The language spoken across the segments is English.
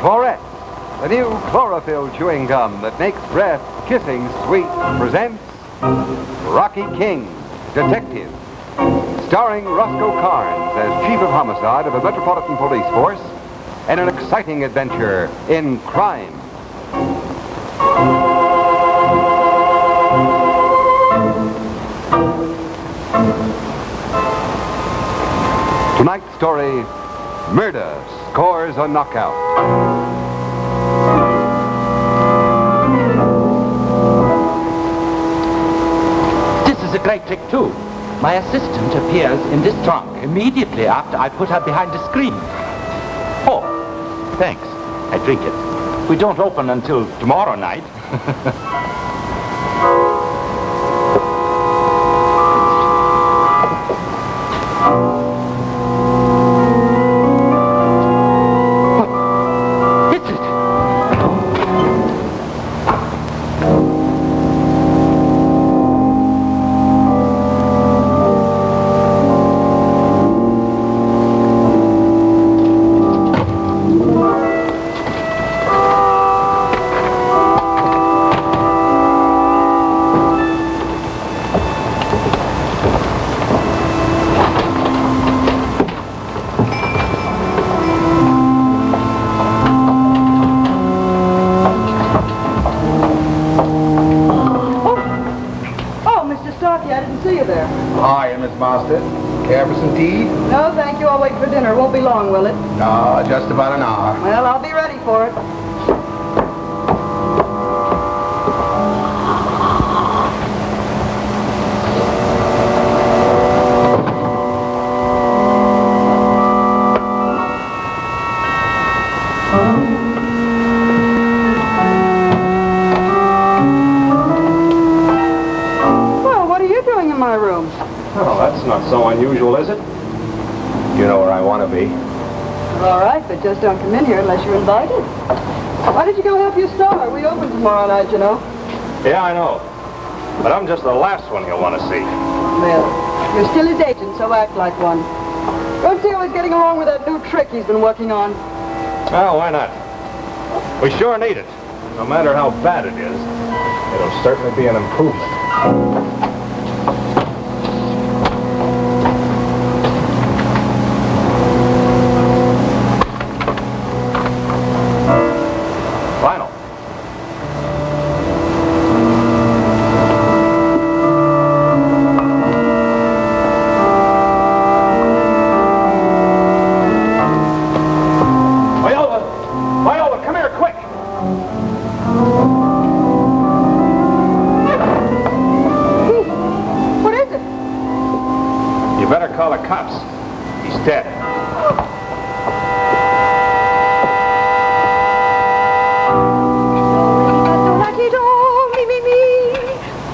Chlorette, the new chlorophyll chewing gum that makes breath kissing sweet, presents Rocky King, Detective, starring Roscoe Carnes as Chief of Homicide of the Metropolitan Police Force in an exciting adventure in crime. Tonight's story, Murder Scores a Knockout. This is a great trick, too. My assistant appears in this trunk immediately after I put her behind the screen. Oh, thanks. I drink it. We don't open until tomorrow night. Care for some tea? No, thank you. I'll wait for dinner. Won't be long, will it? No, just about an hour. Well, I'll be ready for it. Well, what are you doing in my room? Oh, that's not so unusual, is it? You know where I want to be. All right, but just don't come in here unless you're invited. Why did you go help your star? We open tomorrow night, you know. Yeah, I know. But I'm just the last one you'll want to see. Well, you're still his agent, so act like one. Go see how he's getting along with that new trick he's been working on. Well, why not? We sure need it. No matter how bad it is, it'll certainly be an improvement. Call the cops. He's dead.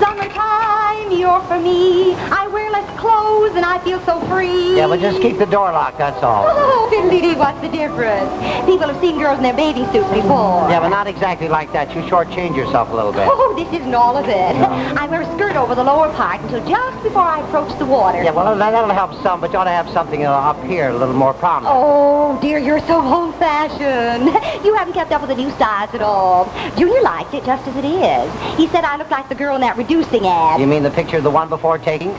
Summertime, you're for me. I wear less clothes and I feel so free. Yeah, but just keep the door locked, that's all. Oh, fiddly-dee, what's the difference? People have seen girls in their bathing suits before. Yeah, but not exactly like that. You shortchange yourself a little bit. Oh, this isn't all of it. No. I wear a skirt over the lower part until just before I approach the water. Yeah, well, that'll help some, but you ought to have something up here a little more prominent. Oh, dear, you're so old-fashioned. You haven't kept up with the new styles at all. Junior liked it just as it is. He said I looked like the girl in that reducing ad. You mean the picture of the one before taking?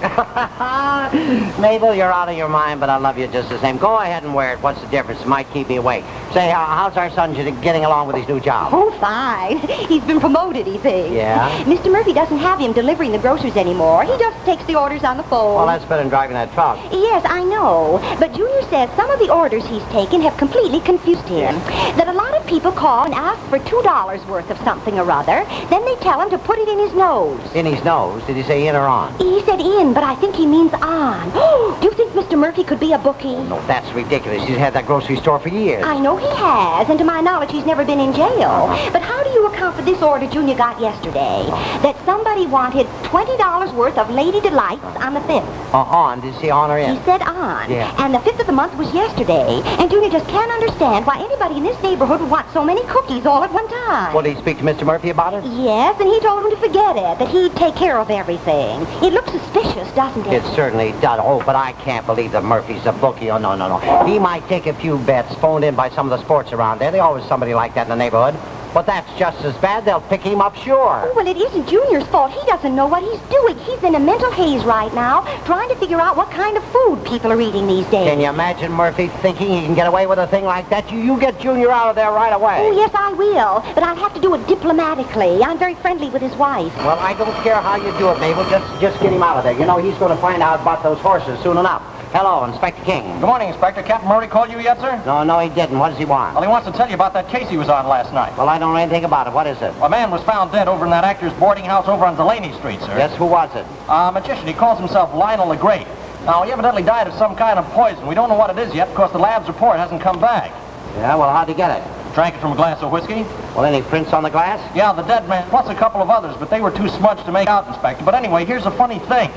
Mabel, you're out of your mind, but I love you just the same. Go ahead and wear it. What's the difference? It might keep me awake. Say, how's our son getting along with his new job? Oh, fine. He's been promoted, he thinks. Yeah? Mr. Murphy doesn't have him delivering the groceries anymore. He just takes the orders on the phone. Well, that's better than driving that truck. Yes, I know. But Junior says some of the orders he's taken have completely confused him. That a lot of people call and ask for $2 worth of something or other. Then they tell him to put it in his nose. In his nose? Did he say in or on? He said in, but I think he means on. Do you think Mr. Murphy could be a bookie? Oh, no, that's ridiculous. He's had that grocery store for years. I know he has, and to my knowledge, he's never been in jail. But how do you to account for this order Junior got yesterday. That somebody wanted $20 worth of Lady Delights on the 5th. On. Did she on or in? He said on. Yeah. And the 5th of the month was yesterday. And Junior just can't understand why anybody in this neighborhood would want so many cookies all at one time. Well, did he speak to Mr. Murphy about it? Yes, and he told him to forget it, that he'd take care of everything. It looks suspicious, doesn't it? It certainly does. Oh, but I can't believe that Murphy's a bookie. Oh, no. He might take a few bets phoned in by some of the sports around there. There's always somebody like that in the neighborhood. But that's just as bad. They'll pick him up, sure. Oh, well, it isn't Junior's fault. He doesn't know what he's doing. He's in a mental haze right now, trying to figure out what kind of food people are eating these days. Can you imagine Murphy thinking he can get away with a thing like that? You get Junior out of there right away. Oh, yes, I will. But I'll have to do it diplomatically. I'm very friendly with his wife. Well, I don't care how you do it, Mabel. Just get him out of there. You know, he's going to find out about those horses soon enough. Hello, Inspector King. Good morning, Inspector. Captain Murray called you yet, sir? No, he didn't. What does he want? Well, he wants to tell you about that case he was on last night. Well, I don't know anything about it. What is it? A man was found dead over in that actor's boarding house over on Delaney Street, sir. Yes, who was it? A magician. He calls himself Lionel the Great. Now, he evidently died of some kind of poison. We don't know what it is yet because the lab's report hasn't come back. Yeah, well, how'd he get it? Drank it from a glass of whiskey. Well, any prints on the glass? Yeah, the dead man, plus a couple of others, but they were too smudged to make out, Inspector. But anyway, here's a funny thing.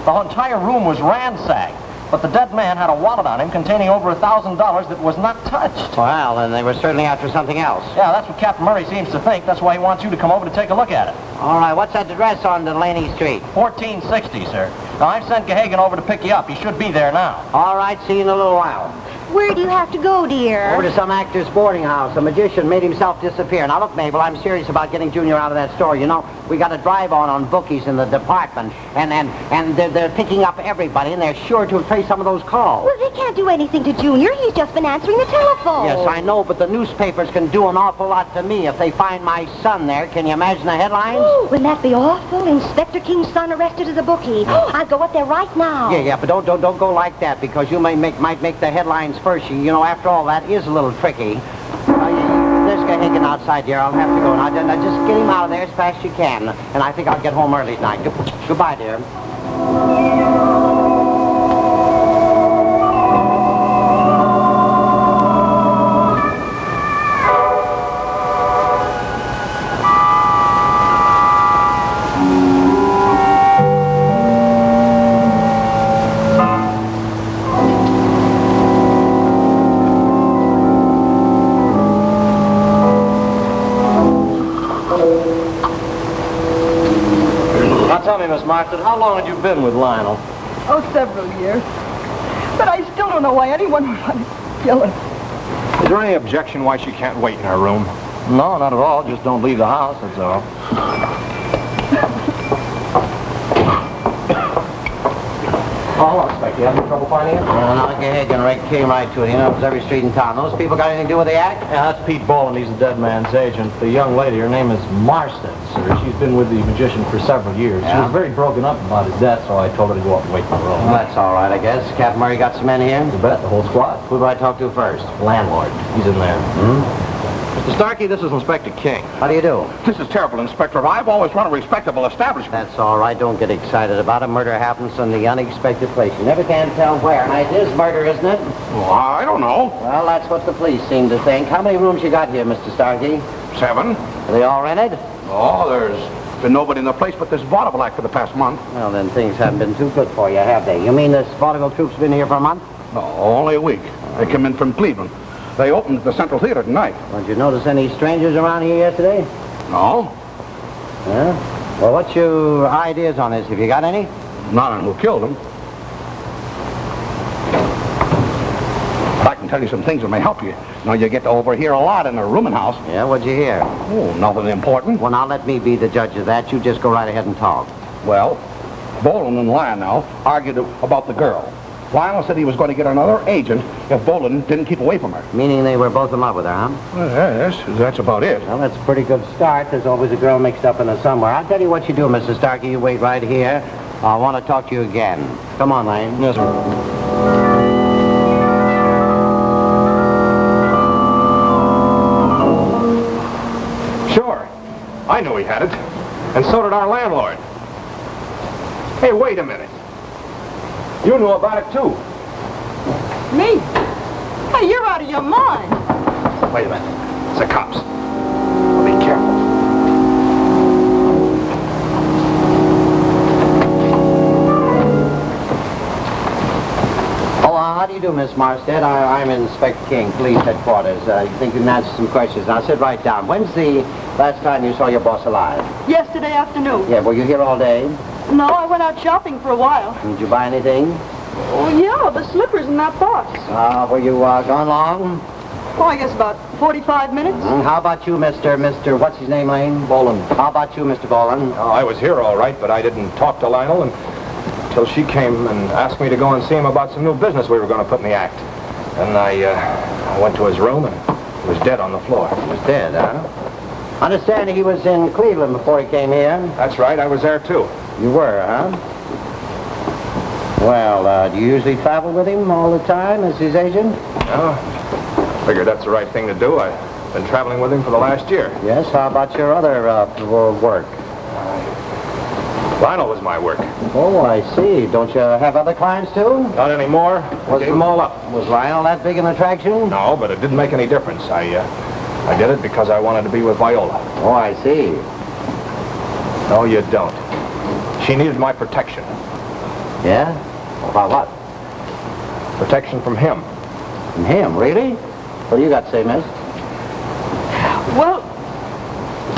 The entire room was ransacked. But the dead man had a wallet on him containing over $1,000 that was not touched. Well, then they were certainly after something else. Yeah, that's what Captain Murray seems to think. That's why he wants you to come over to take a look at it. All right, what's that address on Delaney Street? 1460, sir. Now, I've sent Gahagan over to pick you up. He should be there now. All right, see you in a little while. Where do you have to go, dear? Over to some actor's boarding house. A magician made himself disappear. Now, look, Mabel, I'm serious about getting Junior out of that store. You know, we got a drive-on bookies in the department, and they're picking up everybody, and they're sure to trace some of those calls. Well, they can't do anything to Junior. He's just been answering the telephone. Yes, I know, but the newspapers can do an awful lot to me if they find my son there. Can you imagine the headlines? Oh, wouldn't that be awful? Inspector King's son arrested as a bookie. Oh, I'll go up there right now. Yeah, but don't go like that, because you might make the headlines first. You know, after all, that is a little tricky. There's Gahagan outside here. I'll have to go now. Just get him out of there as fast as you can. And I think I'll get home early tonight. Goodbye, dear. Miss Marston, how long had you been with Lionel? Oh, several years. But I still don't know why anyone would want to kill her. Is there any objection why she can't wait in her room? No, not at all. Just don't leave the house, that's all. Oh, Inspector, you having trouble finding it? No, Gahagan came right to it. He knows every street in town. Those people got anything to do with the act? Yeah, that's Pete Boland. He's the dead man's agent. The young lady, her name is Marston, sir. She's been with the magician for several years. Yeah? She was very broken up about his death, so I told her to go up and wait in the room. Well, that's all right, I guess. Captain Murray got some men here? You bet, the whole squad. Who do I talk to first? Landlord. He's in there. Mr. Starkey, this is Inspector King. How do you do? This is terrible, Inspector. I've always run a respectable establishment. That's all right. Don't get excited about it. Murder happens in the unexpected place. You never can tell where. And it is murder, isn't it? Well, I don't know. Well, that's what the police seem to think. How many rooms you got here, Mr. Starkey? 7. Are they all rented? Oh, there's been nobody in the place but this vaudeville act for the past month. Well, then things haven't been too good for you, have they? You mean this vaudeville troupe's been here for a month? No, only a week. They came in from Cleveland. They opened at the Central Theater tonight. Did you notice any strangers around here yesterday? No, Yeah? Well, what's your ideas on this? Have you got any? not on who killed them. But I can tell you some things that may help you. Now, you get to overhear a lot in the rooming house. Yeah, what'd you hear? Oh, nothing important. Well, now let me be the judge of that. You just go right ahead and talk. Well, Boland and Lionel argued about the girl. Lionel said he was going to get another agent if Boland didn't keep away from her. Meaning they were both in love with her, huh? Well, yes, that's about it. Well, that's a pretty good start. There's always a girl mixed up in it somewhere. I'll tell you what you do, Mrs. Starkey. You wait right here. I want to talk to you again. Come on, Lane. Yes, sir. Sure. I knew he had it. And so did our landlord. Hey, wait a minute. You knew about it, too. Me? Hey, you're out of your mind. Wait a minute. It's the cops. Be careful. you, Miss Marstead. I'm Inspector King, Police Headquarters. You think you can answer some questions? Now, sit right down. When's the last time you saw your boss alive? Yesterday afternoon. Yeah, were you here all day? No, I went out shopping for a while. Did you buy anything? Oh, yeah, the slippers in that box. Were you gone long? Oh, I guess about 45 minutes. How about you, Mr. What's his name, Lane? Boland. How about you, Mr. Boland? Oh, I was here all right, but I didn't talk to Lionel until she came and asked me to go and see him about some new business we were going to put in the act. And I went to his room, and he was dead on the floor. He was dead, huh? Understanding he was in Cleveland before he came here. That's right, I was there, too. You were, huh? Well, do you usually travel with him all the time as his agent? No. Figured that's the right thing to do. I've been traveling with him for the last year. Yes, how about your other work? Lionel was my work. Oh, I see. Don't you have other clients, too? Not anymore. Gave them all up. Was Lionel that big an attraction? No, but it didn't make any difference. I did it because I wanted to be with Viola. Oh, I see. No, you don't. She needed my protection. Yeah? About what? Protection from him. From him, really? What do you got to say, miss? Well,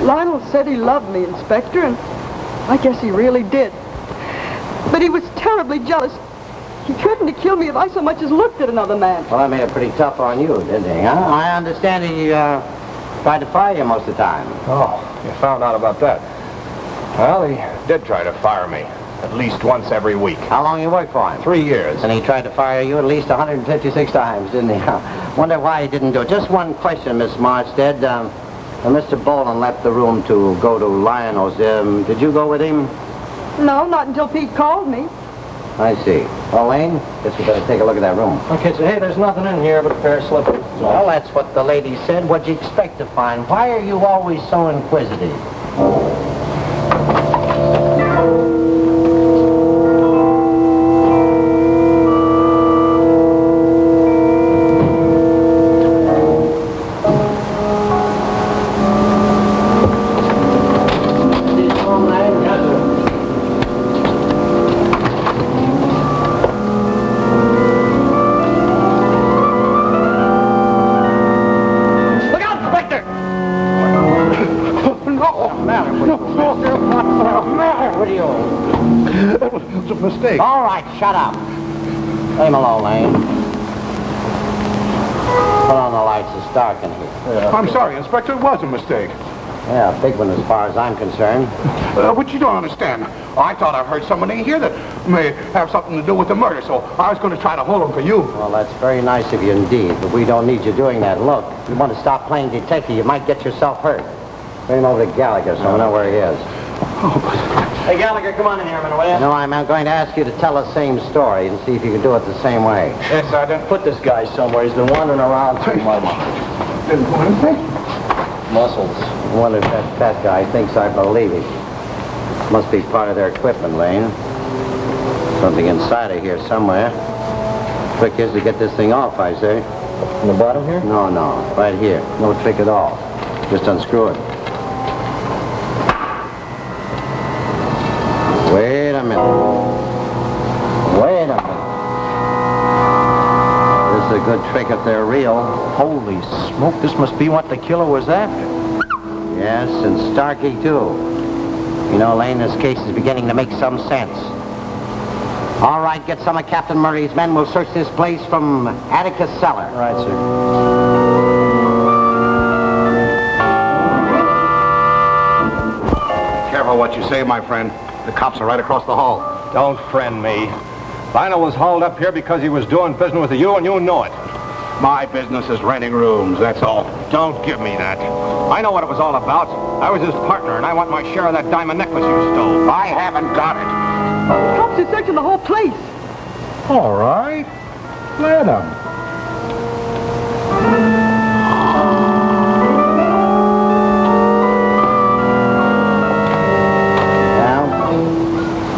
Lionel said he loved me, Inspector, and I guess he really did. But he was terribly jealous. He threatened to kill me if I so much as looked at another man. Well, that made it pretty tough on you, didn't he, huh? I understand he tried to fire you most of the time. Oh, you found out about that. Well, he did try to fire me. At least once every week. How long you worked for him? 3 years. And he tried to fire you at least 156 times, didn't he? Wonder why he didn't do it. Just one question, Miss Marstead. When Mr. Boland left the room to go to Lionel's, did you go with him? No, not until Pete called me. I see. Well, Lane, guess we better take a look at that room. Okay, so hey, there's nothing in here but a pair of slippers. Well, that's what the lady said. What'd you expect to find? Why are you always so inquisitive? All right, shut up. Leave him alone, Lane. Put on the lights. It's dark in here. I'm sorry, Inspector. It was a mistake. Yeah, a big one as far as I'm concerned. But you don't understand. I thought I heard somebody here that may have something to do with the murder, so I was going to try to hold him for you. Well, that's very nice of you indeed, but we don't need you doing that. Look, if you want to stop playing detective, you might get yourself hurt. Bring him over to Gallagher so I know where he is. Oh, but... Hey, Gallagher, come on in here a minute, will you? No, I'm going to ask you to tell the same story and see if you can do it the same way. Yes, Sergeant. Put this guy somewhere. He's been wandering around too much. Didn't do anything. Muscles. I wonder if that fat guy thinks I believe him. Must be part of their equipment, Lane. Something inside of here somewhere. Trick is to get this thing off, I say. In the bottom here? No, right here. No trick at all. Just unscrew it. Wait a minute. This is a good trick if they're real. Holy smoke, this must be what the killer was after. Yes, and Starkey, too. You know, Lane, this case is beginning to make some sense. All right, get some of Captain Murray's men. We'll search this place from attic to cellar. All right, sir. Careful what you say, my friend. The cops are right across the hall. Don't friend me. Lionel was hauled up here because he was doing business with you, and you know it. My business is renting rooms, that's all. Don't give me that. I know what it was all about. I was his partner, and I want my share of that diamond necklace you stole. I haven't got it. The cops are searching the whole place. All right. Let them.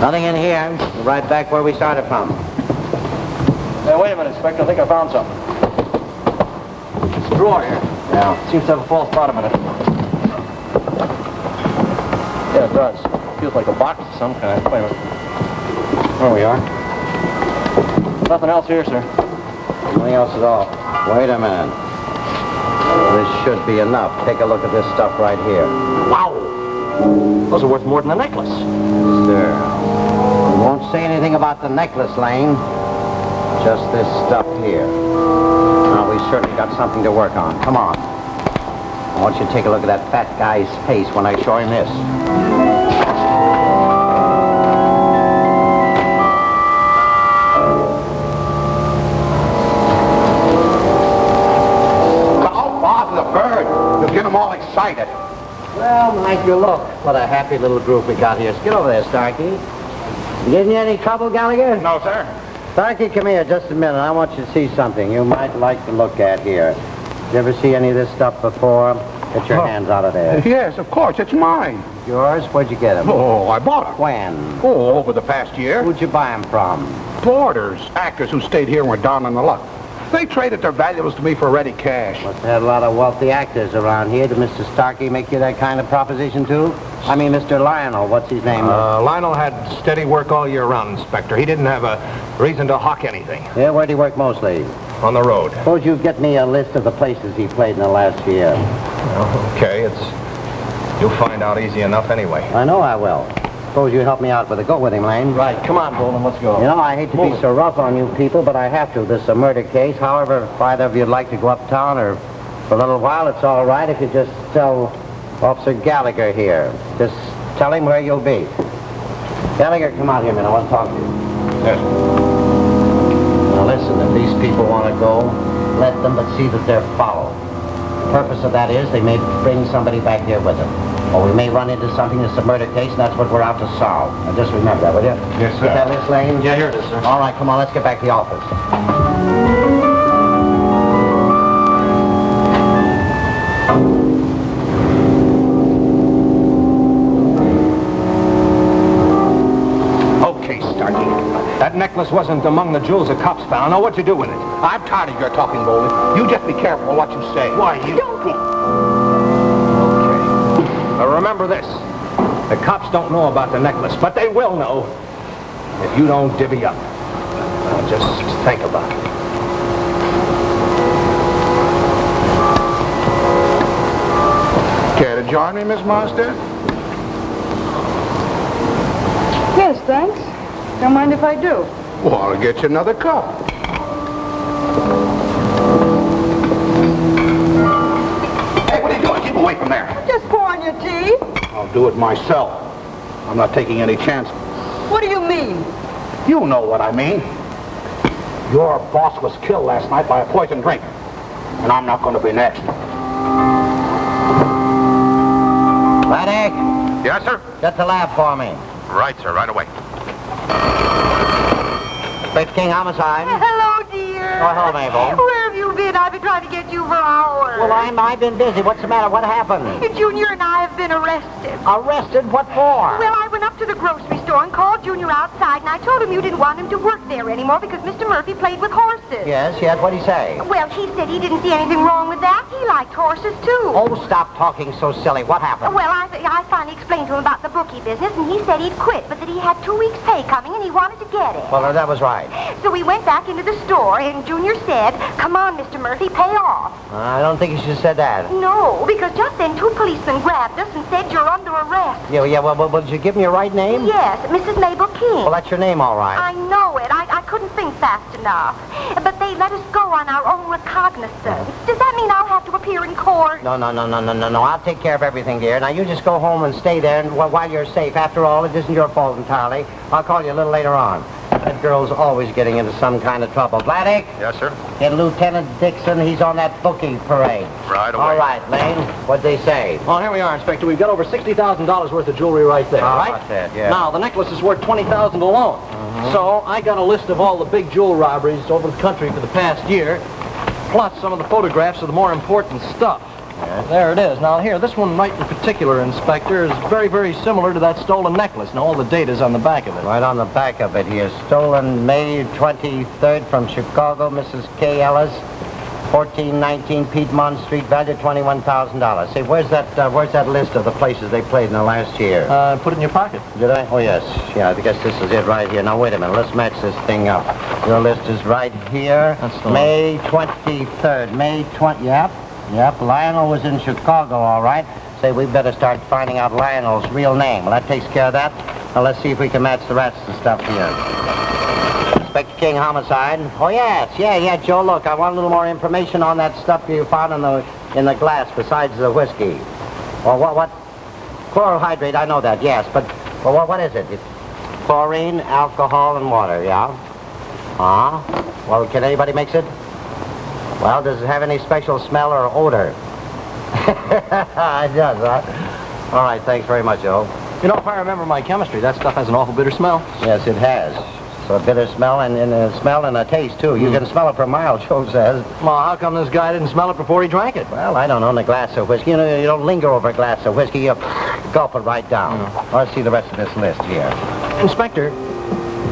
Nothing in here. We're right back where we started from. Hey, wait a minute, Inspector. I think I found something. It's a drawer here. Yeah. Seems to have a false bottom in it. Yeah, it does. Feels like a box of some kind. Wait a minute. There we are. Nothing else here, sir. Nothing else at all. Wait a minute. This should be enough. Take a look at this stuff right here. Wow! Those are worth more than a necklace. Sir. I won't say anything about the necklace, Lane. Just this stuff here. Now, we certainly got something to work on. Come on. I want you to take a look at that fat guy's face when I show him this. Oh, bother the bird. You'll get them all excited. Well, Mike, you look. What a happy little group we got here. Get over there, Starkey. Giving you any trouble, Gallagher? No, sir. Starkey, come here just a minute. I want you to see something you might like to look at here. You ever see any of this stuff before? Get your hands out of there. Yes, of course. It's mine. Yours? Where'd you get them? Oh, I bought them. When? Oh, over the past year. Who'd you buy them from? Boarders, actors who stayed here and were down on the luck. They traded their valuables to me for ready cash. Must have had a lot of wealthy actors around here. Did Mr. Starkey make you that kind of proposition, too? I mean, Mr. Lionel. What's his name? Lionel had steady work all year round, Inspector. He didn't have a reason to hawk anything. Yeah, where'd he work mostly? On the road. Suppose you get me a list of the places he played in the last year. Well, okay, you'll find out easy enough anyway. I know I will. Suppose you help me out with a go with him, Lane. Right, come on, Bolden, let's go. You know, I hate to be so rough on you people, but I have to. This is a murder case. However, if either of you'd like to go uptown or for a little while, it's all right if you just tell Officer Gallagher here. Just tell him where you'll be. Gallagher, come out here a minute. I want to talk to you. Yes. Now listen, if these people want to go, let them, but see that they're followed. The purpose of that is they may bring somebody back here with them. Or we may run into something that's a murder case, and that's what we're out to solve. Now just remember that, will you? Yes, sir. Get that list, Lane? Yeah, here it is, sir. All right, come on, let's get back to the office. Okay, Starkey. That necklace wasn't among the jewels the cops found. Now, what'd you do with it? I'm tired of your talking, Bolden. You just be careful of what you say. Why, you... Remember this. The cops don't know about the necklace, but they will know if you don't divvy up. Now, just think about it. Care to join me, Miss Monster? Yes, thanks. Don't mind if I do. Well, I'll get you another cup. Hey, what are you doing? Keep away from there. Just pouring your tea. I'll do it myself. I'm not taking any chance. What do you mean? You know what I mean. Your boss was killed last night by a poison drink. And I'm not going to be next. Raddick, Yes, sir? get the lab for me. Right, sir, right away. Inspector King, homicide. Hello, dear. Oh, hello, Mabel. Where have you been? I've been trying to get you for hours. Well, I've been busy. What's the matter? What happened? Junior and I have been arrested. Arrested? What for? Well, I went up to the grocery store and called Junior outside, and I told him you didn't want him to work there anymore because Mr. Murphy played with horses. Yes. What'd he say? Well, he said he didn't see anything wrong with that. He liked horses, too. Oh, stop talking so silly. What happened? Well, I finally explained to him about the bookie business, and he said he'd quit, but that he had 2 weeks' pay coming, and he wanted to get it. Well, that was right. So we went back into the store, and Junior said, "Come on, Mr. Murphy, pay off." I don't think you should have said that. No, because just then 2 policemen grabbed us and said, "You're under arrest." Yeah, well, did you give me your right name? Yes, Mrs. Mabel King. Well, that's your name, all right. I know it. I couldn't think fast enough. But they let us go on our own recognizance. Does that mean I'll have to appear in court? No. I'll take care of everything, dear. Now, you just go home and stay there and, while you're safe. After all, it isn't your fault entirely. I'll call you a little later on. That girl's always getting into some kind of trouble. Vladek? Yes, sir? Get Lieutenant Dixon. He's on that bookie parade. Right away. All right, Lane. What'd they say? Well, here we are, Inspector. We've got over $60,000 worth of jewelry right there. All All right. right? That's it, yeah. Now, the necklace is worth $20,000 alone. So I got a list of all the big jewel robberies over the country for the past year, plus some of the photographs of the more important stuff. There it is. Now, here, this one right in particular, Inspector, is very, very similar to that stolen necklace. Now, all the data's on the back of it. Right on the back of it here. Stolen May 23rd from Chicago, Mrs. K. Ellis. 1419 Piedmont Street, value $21,000. Say, where's that list of the places they played in the last year? Put it in your pocket. Did I? Oh, yes. Yeah, I guess this is it right here. Now, wait a minute. Let's match this thing up. Your list is right here. That's the May 23rd. May 20... Yep. Lionel was in Chicago, all right. Say, we better start finding out Lionel's real name. Well, that takes care of that. Now, let's see if we can match the rest of the stuff here. Inspector King, homicide. Oh, yes. Yeah, Joe, look, I want a little more information on that stuff you found in the glass besides the whiskey. Well, what? Chloral hydrate, I know that, yes, but well, what is it? It's chlorine, alcohol, and water, yeah? Well, can anybody mix it? Well, does it have any special smell or odor? It does, huh? All right, thanks very much, Joe. You know, if I remember my chemistry, that stuff has an awful bitter smell. Yes, it has. So a bitter smell and a smell and a taste, too. You can smell it for miles, Joe says. Well, how come this guy didn't smell it before he drank it? Well, I don't know, in a glass of whiskey. You know, you don't linger over a glass of whiskey. You gulp it right down. Let's see the rest of this list here. Inspector,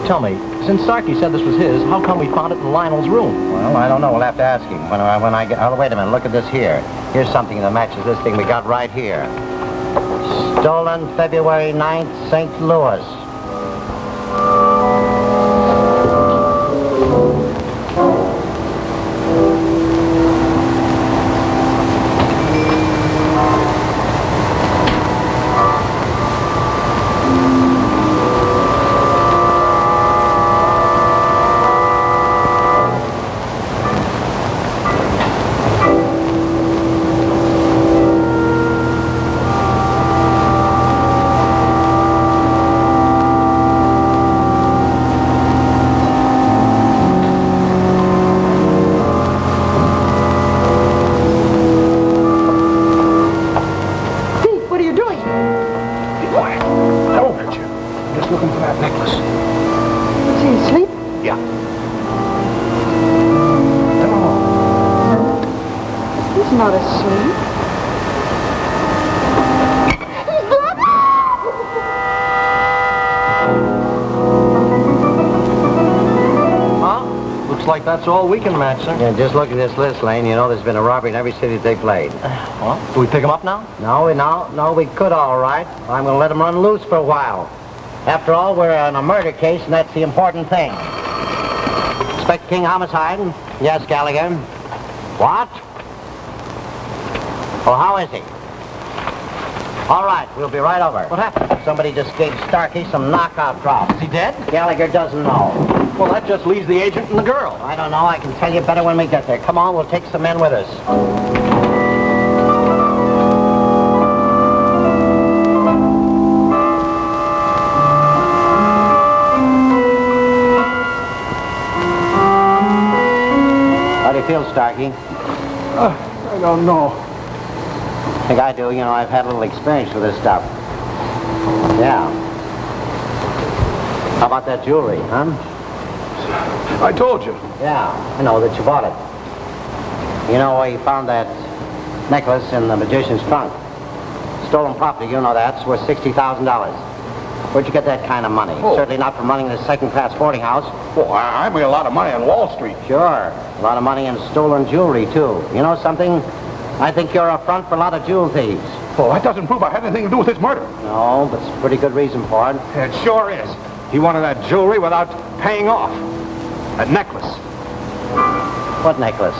tell me, since Starkey said this was his, how come we found it in Lionel's room? Well, I don't know. We'll have to ask him. When I get... Oh, wait a minute. Look at this here. Here's something that matches this thing we got right here. Stolen February 9th, St. Louis. Not asleep. Huh? Looks like that's all we can match, sir. Yeah, just look at this list, Lane. You know there's been a robbery in every city that they played. Well, do we pick him up now? No, we could, all right. I'm going to let him run loose for a while. After all, we're on a murder case, and that's the important thing. Inspector King, homicide. Yes, Gallagher. What? Oh, how is he? All right, we'll be right over. What happened? Somebody just gave Starkey some knockout drops. Is he dead? Gallagher doesn't know. Well, that just leaves the agent and the girl. I don't know. I can tell you better when we get there. Come on, we'll take some men with us. How do you feel, Starkey? I don't know. I think I do. You know, I've had a little experience with this stuff. Yeah. How about that jewelry, huh? I told you. Yeah, I know that you bought it. You know, we found that necklace in the magician's trunk. Stolen property, you know that. It's worth $60,000. Where'd you get that kind of money? Oh. Certainly not from running this second-class boarding house. Well, I made a lot of money on Wall Street. Sure. A lot of money in stolen jewelry, too. You know something? I think you're a front for a lot of jewel thieves. Well, that doesn't prove I had anything to do with this murder. No, but it's a pretty good reason for it. It sure is. He wanted that jewelry without paying off. That necklace. What necklace?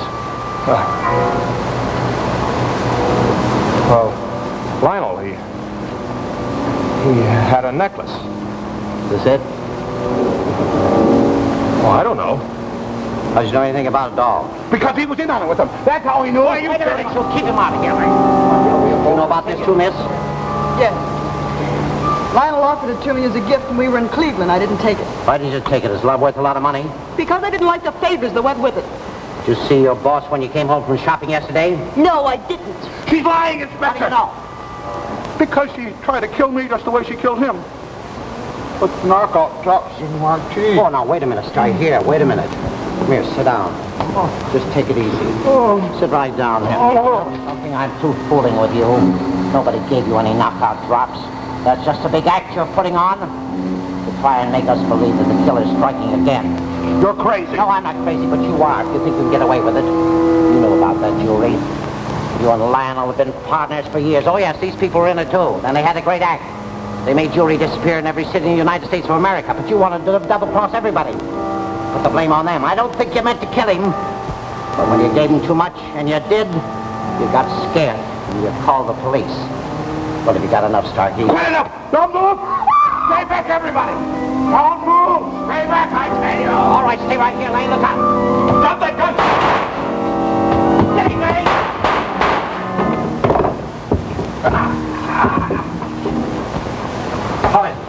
Well, Lionel, he had a necklace. Is this it? Well, I don't know. How did you know anything about it, doll? Because he was in on it with them. That's how he knew. Wait a minute, so keep him out of here. You know about this too, miss? Yes. Lionel offered it to me as a gift when we were in Cleveland. I didn't take it. Why didn't you take it? Is love worth a lot of money? Because I didn't like the favors that went with it. Did you see your boss when you came home from shopping yesterday? No, I didn't. She's lying, How do Inspector. you know? Because she tried to kill me just the way she killed him. Put knockout drops in my tea. Oh, now, wait a minute, Sky. Here, wait a minute. Come here, sit down. Just take it easy. Sit right down here. Something I'm through fooling with you. Nobody gave you any knockout drops. That's just a big act you're putting on to try and make us believe that the killer's striking again. You're crazy. No, I'm not crazy, but you are. If you think you can get away with it. You know about that jewelry. You and Lionel have been partners for years. Oh, yes, these people were in it, too. And they had a great act. They made jewelry disappear in every city in the United States of America. But you wanted to double-cross everybody. Put the blame on them. I don't think you meant to kill him. But when you gave him too much, and you did, you got scared. And you called the police. Well, have you got enough, Starkey? Quit enough! Don't move! Stay back, everybody! Don't move! Stay back, I tell you! All right, stay right here, Lane. Look out. Drop that gun! Steady, Lane.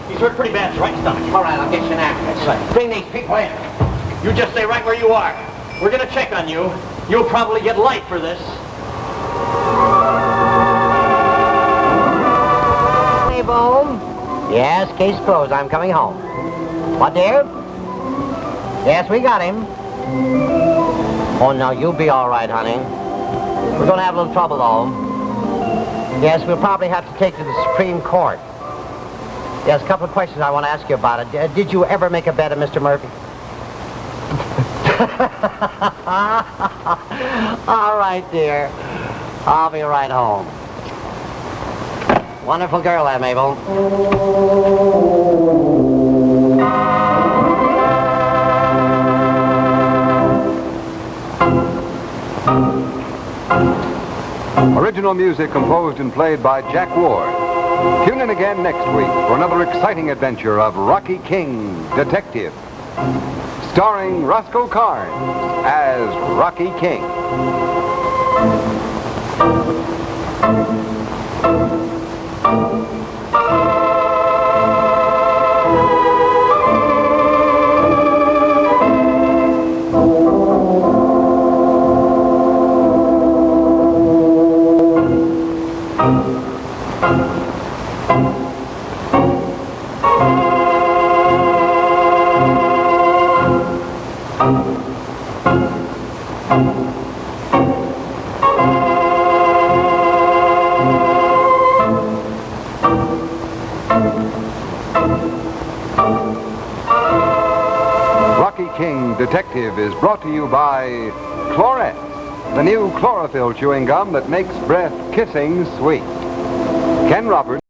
He's hurt pretty bad. His right stomach. All right, I'll get you an ambulance. Bring these people in. You just stay right where you are. We're going to check on you. You'll probably get light for this. Hey, Boom. Yes, case closed. I'm coming home. What, dear? Yes, we got him. Oh, no, you'll be all right, honey. We're going to have a little trouble, though. Yes, we'll probably have to take to the Supreme Court. Yes, a couple of questions I want to ask you about it. Did you ever make a bet of Mr. Murphy? All right, dear. I'll be right home. Wonderful girl, that Mabel. Original music composed and played by Jack Ward. Tune in again next week for another exciting adventure of Rocky King, Detective, starring Roscoe Carnes as Rocky King. Rocky King Detective is brought to you by Chlorette, the new chlorophyll chewing gum that makes breath kissing sweet. Ken Roberts.